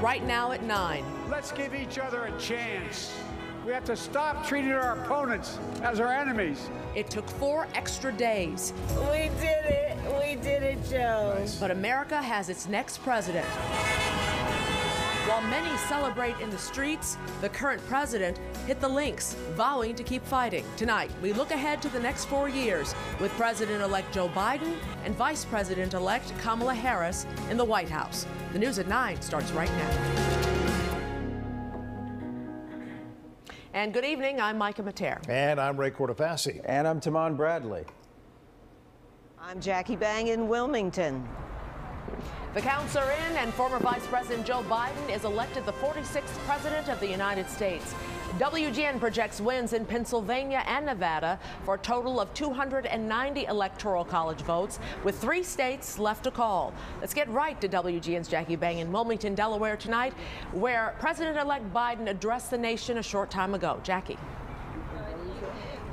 right now at 9. Let's give each other a chance. We have to stop treating our opponents as our enemies. It took 4 extra days. We did it. We did it, Joe. Nice. But America has its next president. While many celebrate in the streets, the current president hit the links, vowing to keep fighting. Tonight, we look ahead to the next 4 years with President-elect Joe Biden and Vice President-elect Kamala Harris in the White House. The news at 9 starts right now. And good evening, I'm Micah Mater. And I'm Ray Cortefassi. And I'm Tamon Bradley. I'm Jackie Bang in Wilmington. The counts are in, and former Vice President Joe Biden is elected the 46th President of the United States. WGN projects wins in Pennsylvania and Nevada for a total of 290 Electoral College votes, with 3 states left to call. Let's get right to WGN's Jackie Bang in Wilmington, Delaware tonight, where President-elect Biden addressed the nation a short time ago. Jackie.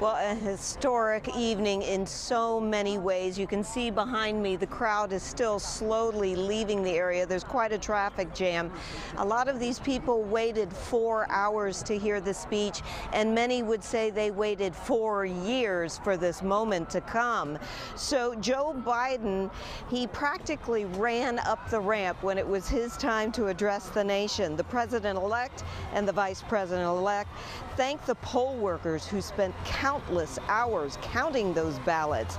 Well, a historic evening in so many ways. You can see behind me the crowd is still slowly leaving the area. There's quite a traffic jam. A lot of these people waited 4 hours to hear the speech, and many would say they waited 4 years for this moment to come. So Joe Biden, he practically ran up the ramp when it was his time to address the nation. The president-elect and the vice president-elect thanked the poll workers who spent countless hours counting those ballots.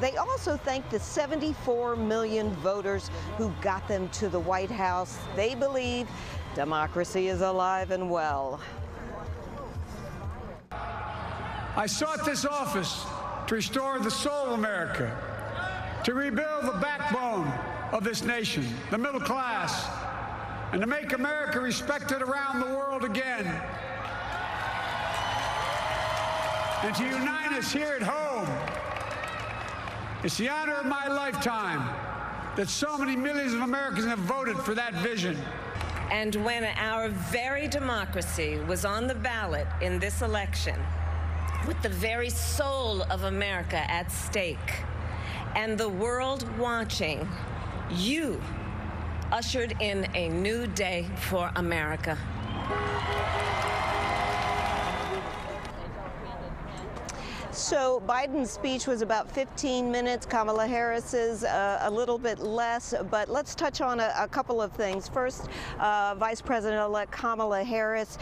They also thanked the 74 million voters who got them to the White House. They believe democracy is alive and well. I sought this office to restore the soul of America, to rebuild the backbone of this nation, the middle class, and to make America respected around the world again. And to unite us here at home. It's the honor of my lifetime that so many millions of Americans have voted for that vision. And when our very democracy was on the ballot in this election, with the very soul of America at stake, and the world watching, you ushered in a new day for America. So Biden's speech was about 15 minutes, Kamala Harris's a little bit less, but let's touch on a couple of things. First, Vice President-elect Kamala Harris,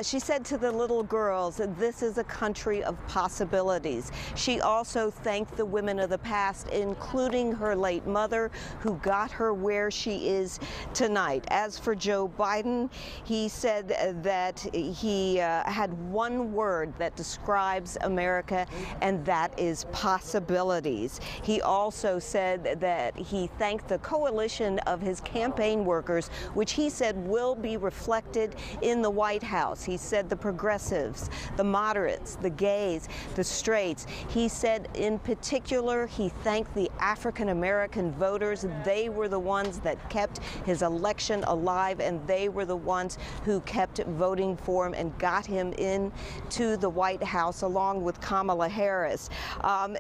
she said to the little girls that this is a country of possibilities. She also thanked the women of the past, including her late mother, who got her where she is tonight. As for Joe Biden, he said that he had one word that describes America, and that is possibilities. He also said that he thanked the coalition of his campaign workers, which he said will be reflected in the White House. He said the progressives, the moderates, the gays, the straights. He said in particular he thanked the African American voters. They were the ones that kept his election alive, and they were the ones who kept voting for him and got him into the White House along with Kamala Harris.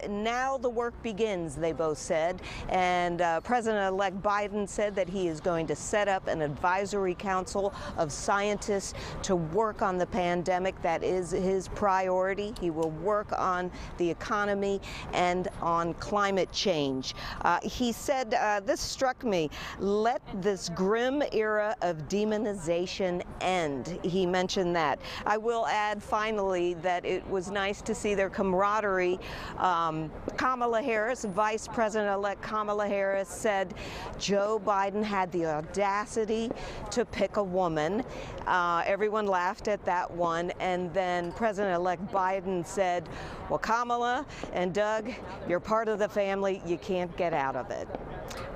Now the work begins, they both said, and President-elect Biden said that he is going to set up an advisory council of scientists to work on the pandemic. That is his priority. He will work on the economy and on climate change. He said, this struck me, let this grim era of demonization end. He mentioned that. I will add finally that it was nice to see their camaraderie. Kamala Harris, Vice President-elect Kamala Harris, said Joe Biden had the audacity to pick a woman. Everyone laughed at that one, and then President-elect Biden said, well, Kamala and Doug, you're part of the family. You can't get out of it.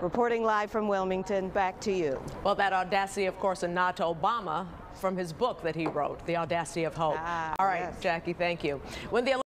Reporting live from Wilmington, back to you. Well, that audacity, of course, a nod to Obama from his book that he wrote, The Audacity of Hope. All right, yes. Jackie, thank you. When the